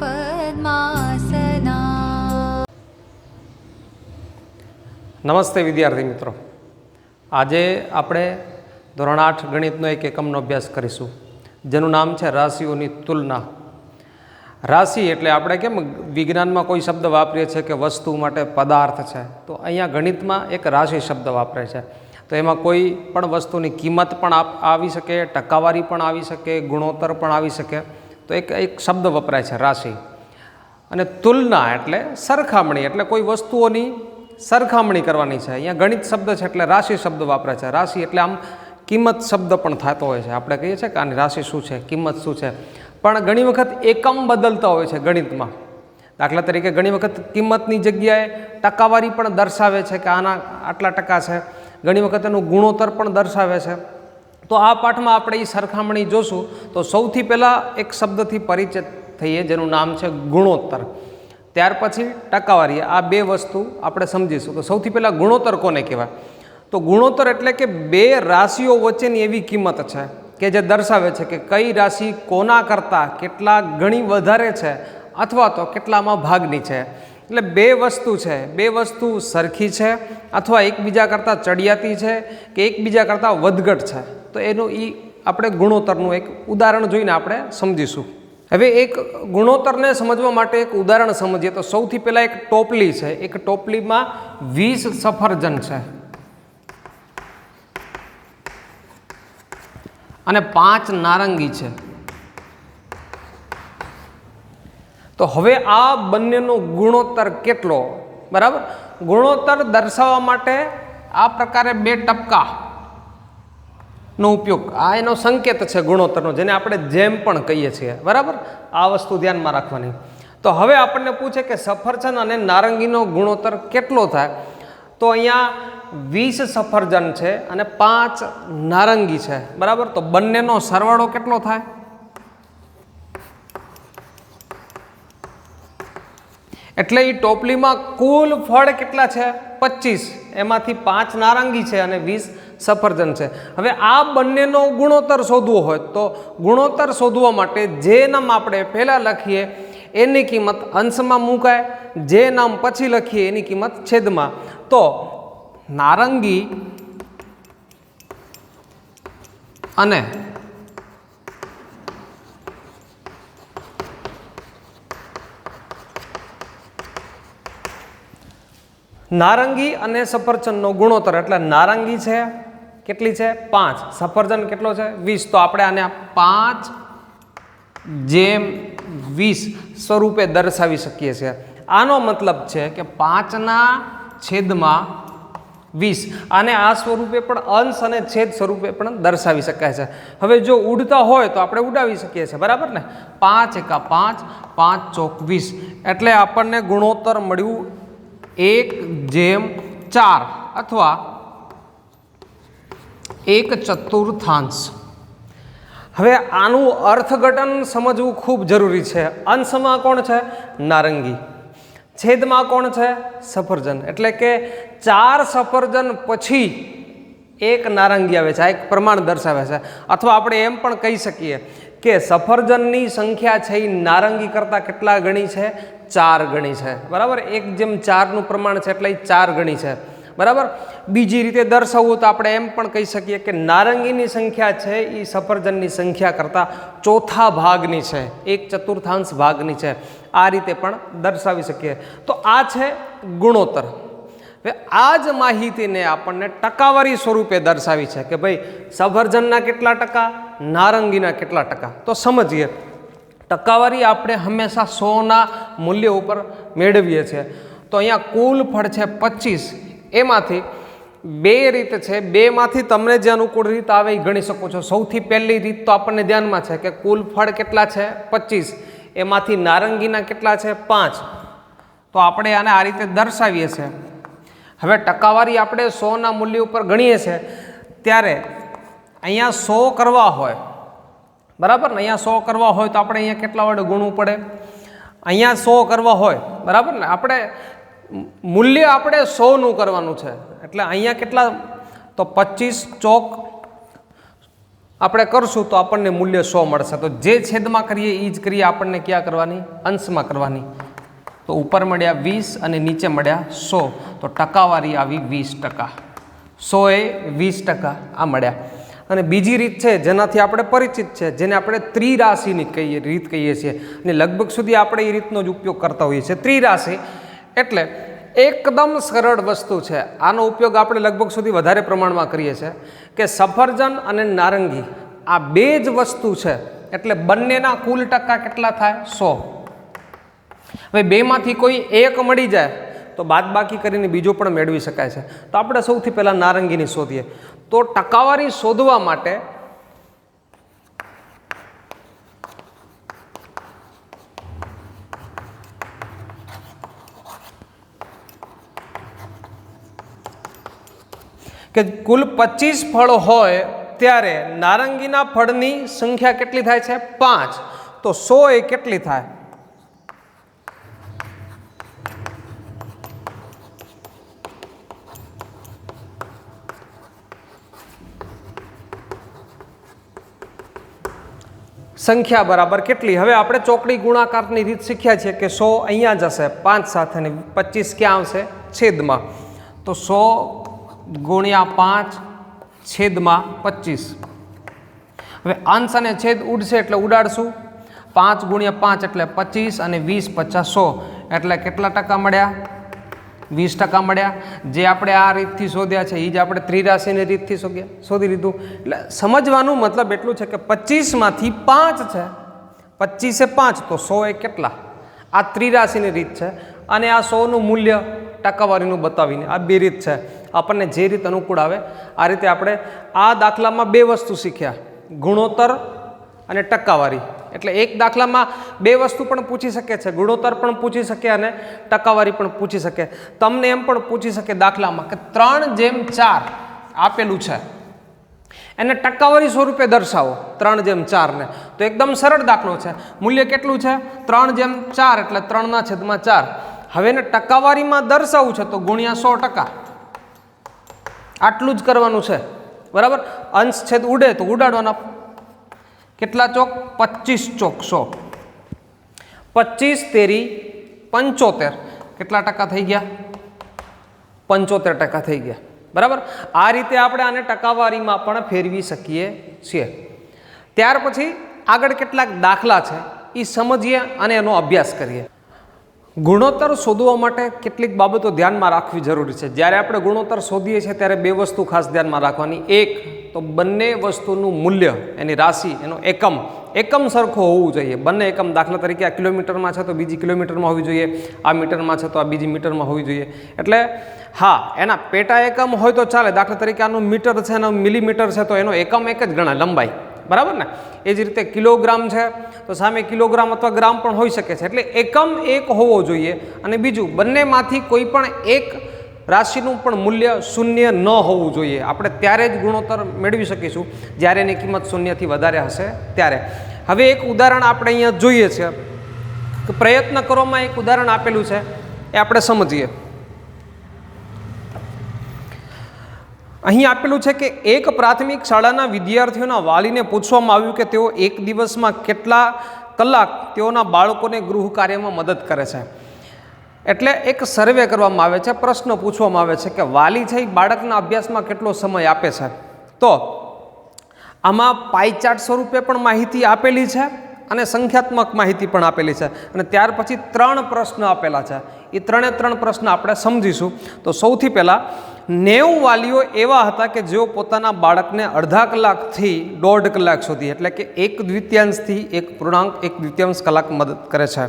पद्मासना। નમસ્તે વિદ્યાર્થી મિત્રો, આજે આપણે ધોરણ 8 ગણિતનો એક એકમનો અભ્યાસ કરીશું જેનું નામ છે રાશિઓની તુલના. રાશિ એટલે આપણે કેમ વિજ્ઞાનમાં કોઈ શબ્દ વાપરીએ છીએ કે વસ્તુ માટે પદાર્થ છે, તો અહીંયા ગણિતમાં એક રાશિ શબ્દ વાપરે છે. તો એમાં કોઈ પણ વસ્તુની કિંમત પણ આવી શકે, ટકાવારી પણ આવી શકે, ગુણોત્તર પણ આવી શકે. તો એક શબ્દ વપરાય છે રાશિ. અને તુલના એટલે સરખામણી, એટલે કોઈ વસ્તુઓની સરખામણી કરવાની છે. અહીંયા ગણિત શબ્દ છે એટલે રાશિ શબ્દ વાપરે છે. રાશિ એટલે આમ કિંમત શબ્દ પણ થતો હોય છે. આપણે કહીએ છીએ કે આની રાશિ શું છે, કિંમત શું છે, પણ ઘણી વખત એકમ બદલતા હોય છે ગણિતમાં. દાખલા તરીકે ઘણી વખત કિંમતની જગ્યાએ ટકાવારી પણ દર્શાવે છે કે આના આટલા ટકા છે, ઘણી વખત એનું ગુણોત્તર પણ દર્શાવે છે. તો આ પાઠમાં આપણે એ સરખામણી જોશું. તો સૌથી પહેલાં એક શબ્દથી પરિચિત થઈએ જેનું નામ છે ગુણોત્તર, ત્યાર પછી ટકાવારી. આ બે વસ્તુ આપણે સમજીશું. તો સૌથી પહેલાં ગુણોત્તર કોને કહેવાય? તો ગુણોત્તર એટલે કે બે રાશિઓ વચ્ચેની એવી કિંમત છે કે જે દર્શાવે છે કે કઈ રાશિ કોના કરતાં કેટલા ગણી વધારે છે અથવા તો કેટલામાં ભાગની છે. એટલે બે વસ્તુ છે, બે વસ્તુ સરખી છે અથવા એકબીજા કરતાં ચડિયાતી છે કે એકબીજા કરતાં વધઘટ છે. તો એનું આપણે ગુણોત્તરનું એક ઉદાહરણ જોઈને આપણે સમજીશું. હવે એક ગુણોત્તરને સમજવા માટે એક ઉદાહરણ સમજીએ તો સૌથી પહેલાં એક ટોપલી છે. એક ટોપલીમાં 20 સફરજન છે અને 5 નારંગી છે. તો હવે આ બંનેનો ગુણોત્તર કેટલો? બરાબર. ગુણોત્તર દર્શાવવા માટે આ પ્રકારે બે ટપકા નો ઉપયોગ, આ એનો સંકેત છે ગુણોત્તરનો, જેને આપણે જેમ પણ કહીએ છીએ. બરાબર, આ વસ્તુ ધ્યાનમાં રાખવાની. તો હવે આપણને પૂછે કે સફરજન અને નારંગીનો ગુણોત્તર કેટલો થાય? તો અહીંયા 20 સફરજન છે અને 5 નારંગી છે. બરાબર, તો બંનેનો સરવાળો કેટલો થાય? એટલે એ ટોપલીમાં કુલ ફળ કેટલા છે? 25. એમાંથી 5 નારંગી છે અને 20 સફરજન છે. હવે આ બંનેનો ગુણોત્તર શોધવો હોય તો ગુણોત્તર શોધવા માટે જે નામ આપણે પહેલાં લખીએ એની કિંમત અંશમાં મુકાય, જે નામ પછી લખીએ એની કિંમત છેદમાં. તો નારંગી અને સફરજનનો ગુણોત્તર એટલે નારંગી છે કેટલી છે? 5. સફરજન કેટલો છે? 20. તો આપણે આને 5/20 સ્વરૂપે દર્શાવી શકીએ છીએ. આનો મતલબ છે કે 5/20. આને આ સ્વરૂપે પણ અંશ અને છેદ સ્વરૂપે પણ દર્શાવી શકાય છે. હવે જો ઉડતા હોય તો આપણે ઉડાવી શકીએ છીએ. બરાબર ને? 5 × 5 5 ચોક 20. એટલે આપણને ગુણોત્તર મળ્યું 1/4 અથવા 1/4. હવે આનું અર્થઘટન સમજવું ખૂબ જરૂરી છે. અંશમાં કોણ છે? નારંગી. છેદમાં કોણ છે? સફરજન. એટલે કે 4 સફરજન પછી 1 નારંગી આવે છે. આ એક પ્રમાણ દર્શાવે છે. અથવા આપણે એમ પણ કહી શકીએ કે સફરજનની સંખ્યા છે એ નારંગી કરતાં કેટલા ગણી છે? 4 ગણી છે. બરાબર, 1/4નું પ્રમાણ છે એટલે 4 ગણી છે. બરાબર. બીજી રીતે દર્શાવવું તો આપણે એમ પણ કહી શકીએ કે નારંગીની સંખ્યા છે એ સફરજનની સંખ્યા કરતાં ચોથા ભાગની છે, 1/4 ભાગની છે. આ રીતે પણ દર્શાવી શકીએ. તો આ છે ગુણોત્તર. હવે આ જ માહિતીને આપણને ટકાવારી સ્વરૂપે દર્શાવી છે કે ભાઈ સફરજનના કેટલા ટકા, નારંગીના કેટલા ટકા. તો સમજીએ. ટકાવારી આપણે હંમેશા 100ના મૂલ્ય ઉપર મેળવીએ છીએ. તો અહીંયા કુલ ફળ છે 25. એમાંથી બે રીત છે. બેમાંથી તમને જે અનુકૂળ રીત આવે એ ગણી શકો છો. સૌથી પહેલી રીત તો આપણને ધ્યાનમાં છે કે કુલ ફળ કેટલા છે? 25. એમાંથી નારંગીના કેટલા છે? 5. તો આપણે આને આ રીતે દર્શાવીએ છીએ. હવે ટકાવારી આપણે 100ના મૂલ્ય ઉપર ગણીએ છીએ ત્યારે અહીંયા 100 કરવા હોય, બરાબર ને? અહીંયા 100 કરવા હોય તો આપણે અહીંયા કેટલા વડે ગુણવું પડે? અહીંયા 100 કરવા હોય, બરાબર ને? આપણે મૂલ્ય આપણે 100નું કરવાનું છે. એટલે અહીંયા કેટલા? તો 25 ચોક આપણે કરશું તો આપણને મૂલ્ય 100 મળશે. તો જે છેદમાં કરીએ એ જ કરીએ આપણને ક્યાં કરવાની? અંશમાં કરવાની. તો ઉપર મળ્યા 20 અને નીચે મળ્યા 100, તો ટકાવારી આવી 20%. 100 એ 20% આ મળ્યા. અને બીજી રીત છે જેનાથી આપણે પરિચિત છે, જેને આપણે ત્રિરાશિની રીત કહીએ છીએ, અને લગભગ સુધી આપણે એ રીતનો જ ઉપયોગ કરતા હોઈએ છીએ. ત્રિરાશિ એટલે એકદમ સરળ વસ્તુ છે. આનો ઉપયોગ આપણે લગભગ સુધી વધારે પ્રમાણમાં કરીએ છીએ કે સફરજન અને નારંગી આ બે જ વસ્તુ છે, એટલે બંનેના કુલ ટકા કેટલા થાય? 100. હવે બેમાંથી કોઈ એક મળી જાય તો બાદબાકી કરીને બીજો પણ મેળવી શકાય છે. તો આપણે સૌથી પહેલાં નારંગીની શોધીએ. તો ટકાવારી શોધવા માટે કે કુલ 25 ફળ હોય ત્યારે નારંગીના ફળની સંખ્યા કેટલી થાય છે? 5. તો 100 એ કેટલી થાય? સંખ્યા બરાબર કેટલી? હવે આપણે ચોકડી ગુણાકારની રીત શીખ્યા છીએ કે 100 અહીંયા જશે 5 સાથે ને 25 ક્યાં આવશે? છેદમાં. તો 100 ગુણ્યા 5 છેદમાં 25. હવે અંશ અને છેદ ઉડશે એટલે ઉડાડશું. 5 ગુણ્યા 5 એટલે 25 અને 20 50 100 એટલે કેટલા ટકા મળ્યા? 20% મળ્યા. જે આપણે આ રીતથી શોધ્યા છે એ જ આપણે ત્રિરાશિની રીતથી શોધી લીધું. એટલે સમજવાનું મતલબ એટલું છે કે 25માંથી 5 છે, 25 એ 5 તો 100 એ કેટલા? આ ત્રિરાશિની રીત છે. અને આ 100નું મૂલ્ય ટકાવારીનું બતાવીને આ બે રીત છે. આપણને જે રીત અનુકૂળ આવે આ રીતે આપણે આ દાખલામાં બે વસ્તુ શીખ્યા, ગુણોત્તર અને ટકાવારી. એટલે એક દાખલામાં બે વસ્તુ પણ પૂછી શકે છે, ગુણોત્તર પણ પૂછી શકે અને ટકાવારી પણ પૂછી શકે. તમને એમ પણ પૂછી શકે દાખલામાં કે 3/4 આપેલું છે, એને ટકાવારી સ્વરૂપે દર્શાવો 3/4 ને. તો એકદમ સરળ દાખલો છે. મૂલ્ય કેટલું છે? 3/4 એટલે 3/4. હવે એને ટકાવારીમાં દર્શાવવું છે તો ગુણ્યા 100%. આટલું જ કરવાનું છે, બરાબર. અંશ છેદ ઉડે તો ઉડાડવાના. કેટલા ચોક? 25 ચોક 100. 25 તેરી 75. કેટલા ટકા થઈ ગયા? 75% થઈ ગયા, બરાબર. આ રીતે આપણે આને ટકાવારીમાં પણ ફેરવી શકીએ છીએ. ત્યાર પછી આગળ કેટલાક દાખલા છે એ સમજીએ અને એનો અભ્યાસ કરીએ. ગુણોત્તર શોધવા માટે કેટલીક બાબતો ધ્યાનમાં રાખવી જરૂરી છે. જ્યારે આપણે ગુણોત્તર શોધીએ છીએ ત્યારે બે વસ્તુ ખાસ ધ્યાનમાં રાખવાની. એક તો બંને વસ્તુનું મૂલ્ય, એની રાશિ, એનો એકમ સરખો હોવું જોઈએ. બંને એકમ, દાખલા તરીકે આ કિલોમીટરમાં છે તો બીજી કિલોમીટરમાં હોવી જોઈએ, આ મીટરમાં છે તો આ બીજી મીટરમાં હોવી જોઈએ. એટલે હા, એના પેટા એકમ હોય તો ચાલે. દાખલા તરીકે આનું મીટર છે, એનો મિલીમીટર છે તો એનો એકમ એક જ ગણાય, લંબાઈ, બરાબર ને. એ જ રીતે કિલોગ્રામ છે તો સામે કિલોગ્રામ અથવા ગ્રામ પણ હોઈ શકે છે. એટલે એકમ એક હોવો જોઈએ. અને બીજું, બંનેમાંથી કોઈ પણ એક રાશિનું પણ મૂલ્ય શૂન્ય ન હોવું જોઈએ. આપણે ત્યારે જ ગુણોત્તર મેળવી શકીશું જ્યારે એની કિંમત શૂન્યથી વધારે હશે ત્યારે. હવે એક ઉદાહરણ આપણે અહીંયા જોઈએ છે કે પ્રયત્ન કરવામાં એક ઉદાહરણ આપેલું છે, એ આપણે સમજીએ. અહીં આપેલું છે કે એક પ્રાથમિક શાળાના વિદ્યાર્થીઓના વાલીને પૂછવામાં આવ્યું કે તેઓ એક દિવસમાં કેટલા કલાક તેઓના બાળકોને ગૃહ કાર્યમાં મદદ કરે છે. એટલે એક સર્વે કરવામાં આવે છે, પ્રશ્ન પૂછવામાં આવે છે કે વાલી છે એ બાળકના અભ્યાસમાં કેટલો સમય આપે છે. તો આમાં પાઈ ચાર્ટ સ્વરૂપે પણ માહિતી આપેલી છે અને સંખ્યાત્મક માહિતી પણ આપેલી છે. અને ત્યાર પછી 3 પ્રશ્ન આપેલા છે. એ 3 પ્રશ્ન આપણે સમજીશું. તો સૌથી પહેલાં 90 વાલીઓ એવા હતા કે જેઓ પોતાના બાળકને અડધા કલાકથી 1.5 કલાક સુધી, એટલે કે 1/2થી 1.1 કલાક મદદ કરે છે.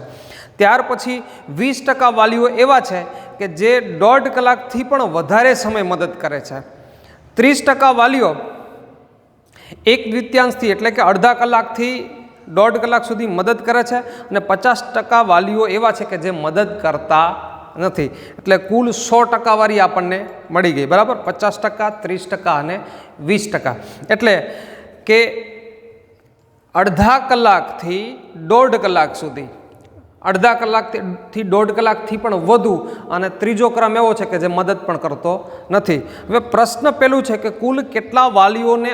ત્યાર પછી 20% વાલીઓ એવા છે કે જે 1.5 કલાકથી પણ વધારે સમય મદદ કરે છે. 30% વાલીઓ 1/2થી એટલે કે અડધા કલાકથી 1.5 કલાક સુધી મદદ કરે છે. અને 50% વાલીઓ એવા છે કે જે મદદ કરતા નથી. એટલે કુલ 100% વાળી આપણને મળી ગઈ, બરાબર. 50%, 30% અને 20%. એટલે કે અડધા કલાકથી 1.5 કલાક સુધી, અડધા કલાકથી 1.5 કલાકથી પણ વધુ, અને ત્રીજો ક્રમ એવો છે કે જે મદદ પણ કરતો નથી. હવે પ્રશ્ન પેલું છે કે કુલ કેટલા વાલીઓને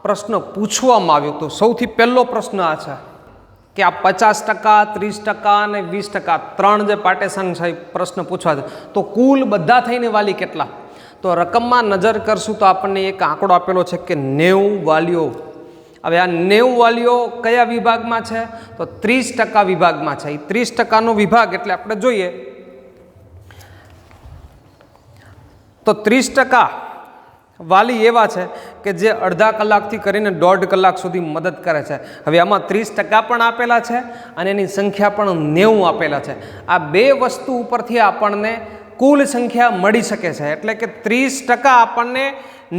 પ્રશ્ન પૂછવામાં આવ્યો તો સૌથી પહેલો પ્રશ્ન આ છે કે આ 50%, 30% અને 20% ત્રણ જે પાર્ટેશન છે એ પ્રશ્ન પૂછવા છે. તો કુલ બધા થઈને વાલી કેટલા? તો રકમમાં નજર કરશું તો આપણને એક આંકડો આપેલો છે કે 90 વાલીઓ. હવે આ 90 વાલીઓ કયા વિભાગમાં છે? તો 30% વિભાગમાં છે. એ 30%નો વિભાગ એટલે આપણે જોઈએ તો 30% વાલી એવા છે કે જે અડધા કલાકથી કરીને 1.5 કલાક સુધી મદદ કરે છે. હવે આમાં 30% પણ આપેલા છે અને એની સંખ્યા પણ 90 આપેલા છે. આ બે વસ્તુ ઉપરથી આપણને કુલ સંખ્યા મળી શકે છે. એટલે કે 30% આપણને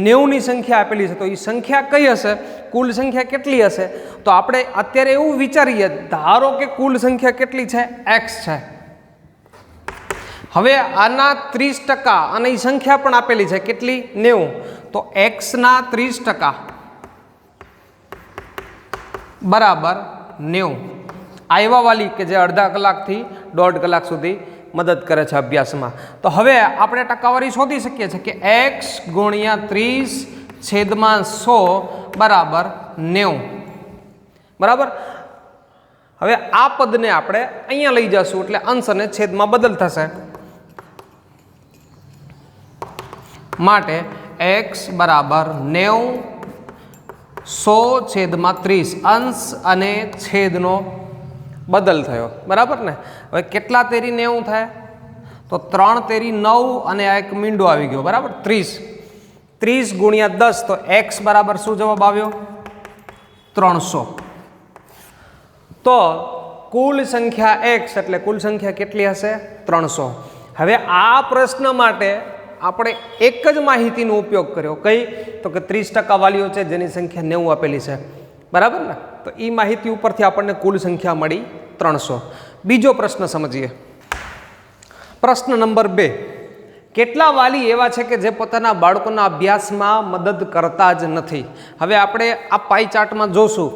90ની સંખ્યા આપેલી છે. તો એ સંખ્યા કઈ હશે? કુલ સંખ્યા કેટલી હશે? તો આપણે અત્યારે એવું વિચારીએ, ધારો કે કુલ સંખ્યા કેટલી છે? x છે. હવે આના 30% અને એ સંખ્યા પણ આપેલી છે કેટલી? 90. તો x ના 30% બરાબર 90. આવ્યા વાલી કે જે અડધા કલાકથી 1.5 કલાક સુધી મદદ કરે છે અભ્યાસમાં. તો હવે આપણે ટકાવારી શોધી શકીએ છીએ કે x ગુણ્યા 30/100 બરાબર 90. બરાબર. હવે આ પદને આપણે અહીંયા લઈ જશું એટલે અંશ અને છેદમાં બદલ થશે. માટે x બરાબર 90 100/30 અંશ અને છેદનો બદલ થયો. બરાબર ને? હવે કેટલા તેરી 90 થાય? તો 3 તેરી 9 અને આ એક મીંડો આવી ગયો. બરાબર? 30 ગુણ્યા 10 તો x બરાબર શું જવાબ આવ્યો? 300. તો કુલ સંખ્યા x એટલે કુલ સંખ્યા કેટલી હશે? 300. હવે આ પ્રશ્ન માટે આપણે એક જ માહિતીનો ઉપયોગ કર્યો. કઈ? તો કે 30% વાલીઓ છે જેની સંખ્યા 90 આપેલી છે. બરાબર ને? તો એ માહિતી ઉપરથી આપણને કુલ સંખ્યા મળી 300. બીજો પ્રશ્ન સમજીએ. પ્રશ્ન નંબર 2. કેટલા વાલી એવા છે કે જે પોતાના બાળકોના અભ્યાસમાં મદદ કરતા જ નથી? હવે આપણે આ પાઈ ચાર્ટમાં જોશું.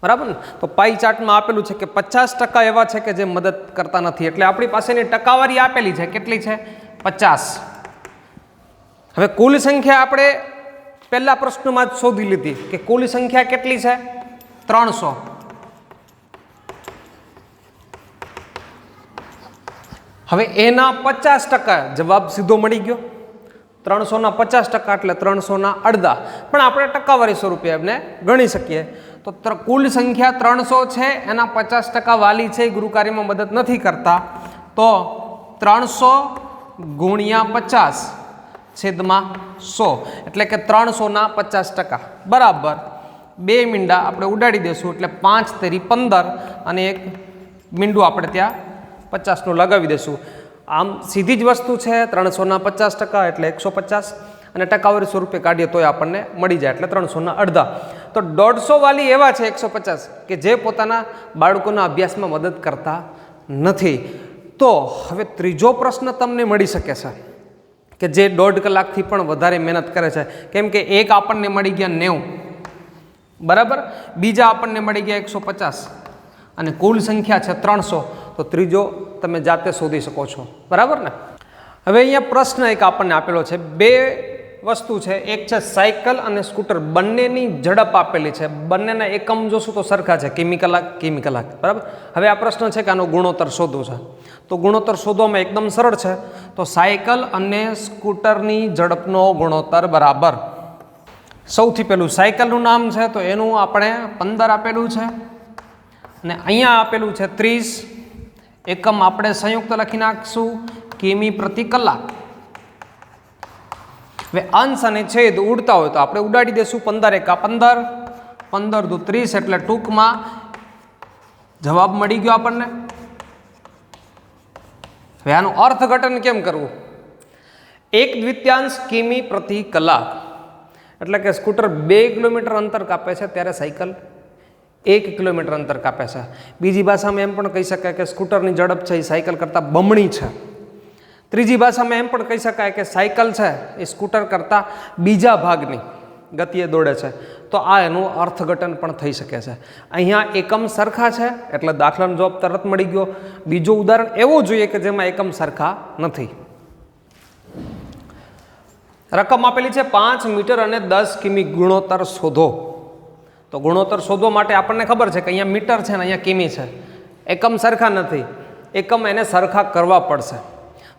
બરાબર ને? તો પાઈ ચાર્ટમાં આપેલું છે કે 50% એવા છે કે જે મદદ કરતા નથી. એટલે આપણી પાસેની ટકાવારી આપેલી છે. કેટલી છે? 50. હવે કુલ સંખ્યા આપણે પહેલા પ્રશ્નમાં જ શોધી લીધી કે કુલ સંખ્યા કેટલી છે? 300. હવે એના 50% જવાબ સીધો મળી ગયો. 300ના 50% એટલે 300ના અડધા. પણ આપણે ટકાવારી સ્વરૂપે એમને ગણી શકીએ. તો કુલ સંખ્યા 300 છે, એના 50% વાલી છે એ ગૃહકાર્યમાં મદદ નથી કરતા. તો 300 ગુણ્યા 50/100 એટલે કે 300ના 50% બરાબર 2 મીંડા આપણે ઉડાડી દઈશું એટલે 5 તેરી 15 અને એક મીંડું આપણે ત્યાં 50નું લગાવી દઈશું. આમ સીધી જ વસ્તુ છે. 300ના 50% એટલે 150 અને ટકાવારી સ્વરૂપે કાઢીએ તોય આપણને મળી જાય એટલે 300ના અડધા. તો 150 વાલી એવા છે 150 કે જે પોતાના બાળકોના અભ્યાસમાં મદદ કરતા નથી. તો હવે ત્રીજો પ્રશ્ન તમને મળી શકે છે કે જે 1.5 કલાકથી પણ વધારે મહેનત કરે છે. કેમ કે એક આપણને મળી ગયા 90. બરાબર. બીજા આપણને મળી ગયા 150 અને કુલ સંખ્યા છે 300. તો ત્રીજો તમે જાતે શોધી શકો છો. બરાબર ને? હવે અહીંયા પ્રશ્ન એક આપણને આપેલો છે. બે વસ્તુ છે. એક છે સાયકલ અને સ્કૂટર. બંનેની ઝડપ આપેલી છે. બંનેના એકમ જોશું તો સરખા છે. કિમી કલાક. બરાબર. હવે આ પ્રશ્ન છે કે આનો ગુણોત્તર શોધવો છે. તો ગુણોત્તર શોધવામાં એકદમ સરળ છે. તો સાયકલ અને સ્કૂટરની ઝડપનો ગુણોત્તર બરાબર, સૌથી પહેલું સાયકલનું નામ છે તો એનું આપણે 15 આપેલું છે અને અહીંયા આપેલું છે 30. એકમ આપણે સંયુક્ત લખી નાખશું કિમી પ્રતિ કલાક. હવે અંશ અને છેદ ઉડતા હોય તો આપણે ઉડાડી દઈશું. 15 એકા 15, 15 દુ 30 એટલે ટૂંકમાં જવાબ મળી ગયો આપણને. હવે આનું અર્થઘટન કેમ કરવું? 1/2 કિમી પ્રતિ કલાક એટલે કે સ્કૂટર 2 કિલોમીટર અંતર કાપે છે ત્યારે સાયકલ 1 કિલોમીટર અંતર કાપે છે. બીજી ભાષામાં એમ પણ કહી શકાય કે સ્કૂટરની ઝડપ છે એ સાયકલ કરતાં બમણી છે. ત્રીજી ભાષામાં એમ પણ કહી શકાય કે સાયકલ છે એ સ્કૂટર કરતાં બીજા ભાગની ગતિએ દોડે છે. તો આ એનું અર્થઘટન પણ થઈ શકે છે. અહીંયા એકમ સરખા છે એટલે દાખલાનો જવાબ તરત મળી ગયો. બીજું ઉદાહરણ એવું જોઈએ કે જેમાં એકમ સરખા નથી. રકમ આપેલી છે 5 મીટર અને 10 કિમી, ગુણોત્તર શોધો. તો ગુણોત્તર શોધવા માટે આપણને ખબર છે કે અહીંયા મીટર છે ને અહીંયા કિમી છે, એકમ સરખા નથી, એકમ એને સરખા કરવા પડશે.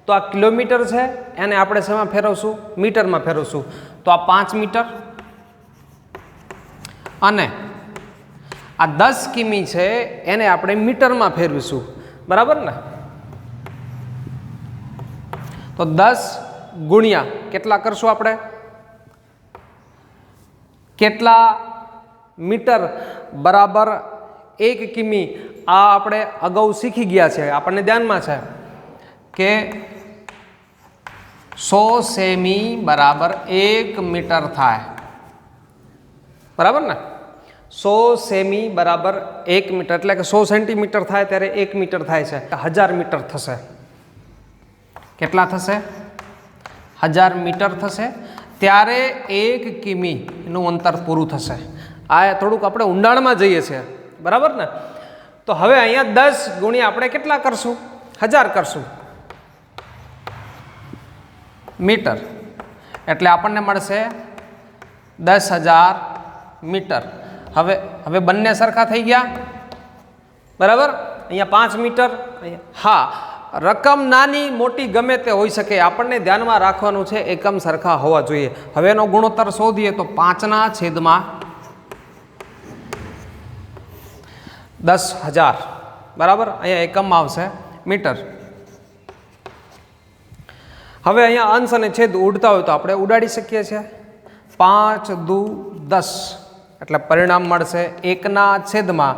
તો આ કિલોમીટર છે એને આપણે શેમાં ફેરવશું? મીટરમાં ફેરવશું. તો આ 5 મીટર અને આ 10 કિમી છે એને આપણે મીટરમાં ફેરવીશું, બરાબર ને? તો 10 ગુણ્યા કેટલા કરશું આપણે? કેટલા મીટર બરાબર 1 કિમી? આ આપણે અગાઉ શીખી ગયા છે, આપણને ધ્યાનમાં છે કે 100 સેમી બરાબર 1 મીટર થાય, બરાબર ને? 100 સેમી બરાબર 1 મીટર એટલે કે 100 સેન્ટીમીટર થાય ત્યારે 1 મીટર થાય છે, 1000 મીટર થશે. કેટલા થશે? 1000 મીટર થશે ત્યારે 1 કિમીનું અંતર પૂરું થશે. આ થોડુંક આપણે ઊંડાણમાં જઈએ છીએ, બરાબર ને? તો હવે અહીંયા 10 ગુણ્યા આપણે કેટલા કરશું? 1000 કરશું મીટર, એટલે આપણને મળશે 10,000 મીટર. હવે બંને સરખા થઈ ગયા, બરાબર? અહીંયા 5 મીટર, હા, રકમ નાની મોટી ગમે તે હોઈ શકે, આપણને ધ્યાનમાં રાખવાનું છે એકમ સરખા હોવા જોઈએ. હવે એનો ગુણોત્તર શોધીએ તો 5/10,000, બરાબર? અહીંયા એકમ આવશે મીટર. હવે અહીંયા અંશ અને છેદ ઉડતા હોય તો આપણે ઉડાડી શકીએ છીએ. 5 દુ 10 એટલે પરિણામ મળશે 1/2.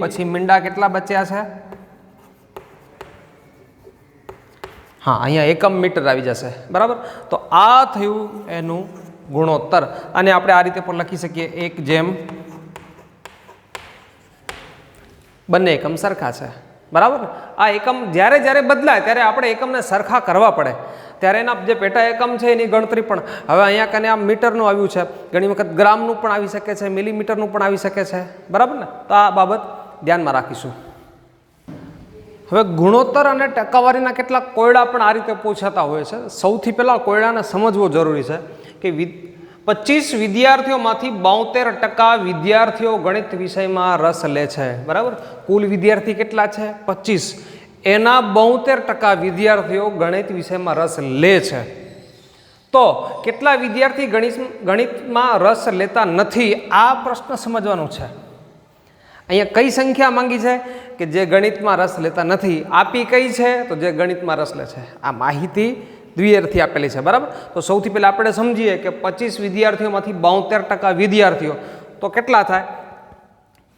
પછી મીંડા કેટલા બચ્યા છે? હા, અહીંયા એકમ મીટર આવી જશે, બરાબર? તો આ થયું એનું ગુણોત્તર. અને આપણે આ રીતે પણ લખી શકીએ 1/, બંને એકમ સરખા છે, બરાબર? આ એકમ જ્યારે જ્યારે બદલાય ત્યારે આપણે એકમને સરખા કરવા પડે, ત્યારે એના જે પેટા એકમ છે એની ગણતરી પણ. હવે અહીંયા કને આ મીટરનું આવ્યું છે, ઘણી વખત ગ્રામનું પણ આવી શકે છે, મિલીમીટરનું પણ આવી શકે છે, બરાબર ને? તો આ બાબત ધ્યાનમાં રાખીશું. હવે ગુણોત્તર અને ટકાવારીના કેટલાક કોયડા પણ આ રીતે પૂછાતા હોય છે. સૌથી પહેલાં કોયડાને સમજવો જરૂરી છે કે 25 વિદ્યાર્થીઓમાંથી 72% વિદ્યાર્થીઓ ગણિત વિષયમાં રસ લે છે, બરાબર? કુલ વિદ્યાર્થી કેટલા છે? 25. એના 72% વિદ્યાર્થીઓ ગણિત વિષયમાં રસ લે છે. તો કેટલા વિદ્યાર્થી ગણિતમાં રસ લેતા નથી? આ પ્રશ્ન સમજવાનો છે. અહીંયા કઈ સંખ્યા માંગી છે કે જે ગણિતમાં રસ લેતા નથી, આપી કઈ છે તો જે ગણિતમાં રસ લે છે. આ માહિતી દ્વિઅર્થી આપેલી છે, બરાબર? તો સૌથી પહેલાં આપણે સમજીએ કે 25 વિદ્યાર્થીઓમાંથી 72% વિદ્યાર્થીઓ તો કેટલા થાય?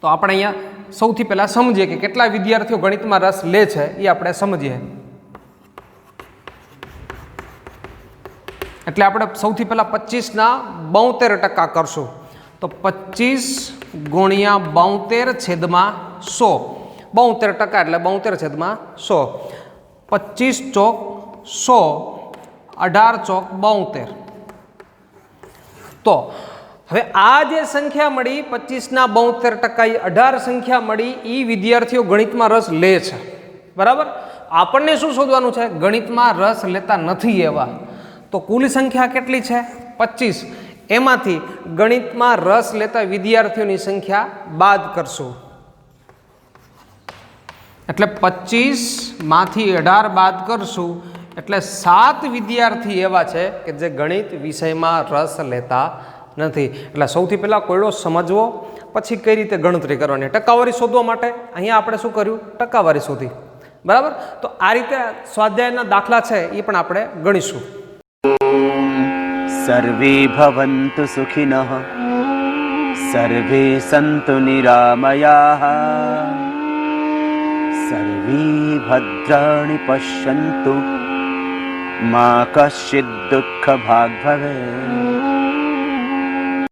તો આપણે અહીંયા સૌથી પહેલાં સમજીએ કે કેટલા વિદ્યાર્થીઓ ગણિતમાં રસ લે છે એ આપણે સમજીએ. એટલે આપણે સૌથી પહેલાં 25/72% કરશું. તો 25 ગુણ્યા 72/100, 72% એટલે 72/100. 25 ચોક 100, 18 ચોક 72. તો હવે આ જે સંખ્યા મળી 25/72%, 18 સંખ્યા મળી, એ વિદ્યાર્થીઓ ગણિતમાં રસ લે છે, બરાબર? આપણને શું શોધવાનું છે? ગણિતમાં રસ લેતા નથી એવા. તો કુલ સંખ્યા કેટલી છે? 25. એમાંથી ગણિતમાં રસ લેતા વિદ્યાર્થીઓની સંખ્યા બાદ કરશું. એટલે 25માંથી 18 બાદ કરશું એટલે 7 વિદ્યાર્થી એવા છે કે જે ગણિત વિષયમાં રસ લેતા નથી. એટલે સૌથી પહેલાં કોયડો સમજવો, પછી કઈ રીતે ગણતરી કરવાની. ટકાવારી શોધવા માટે અહીંયા આપણે શું કર્યું? ટકાવારી શોધી, બરાબર? તો આ રીતે સ્વાધ્યાયના દાખલા છે એ પણ આપણે ગણીશું. સર્વે ભવન્તુ સુખિનઃ, સર્વે સંતુ નિરામયાઃ, સર્વે ભદ્રાણિ પશ્યन्तુ, મા કશ્ચિદ દુઃખ ભાગ ભવેत्.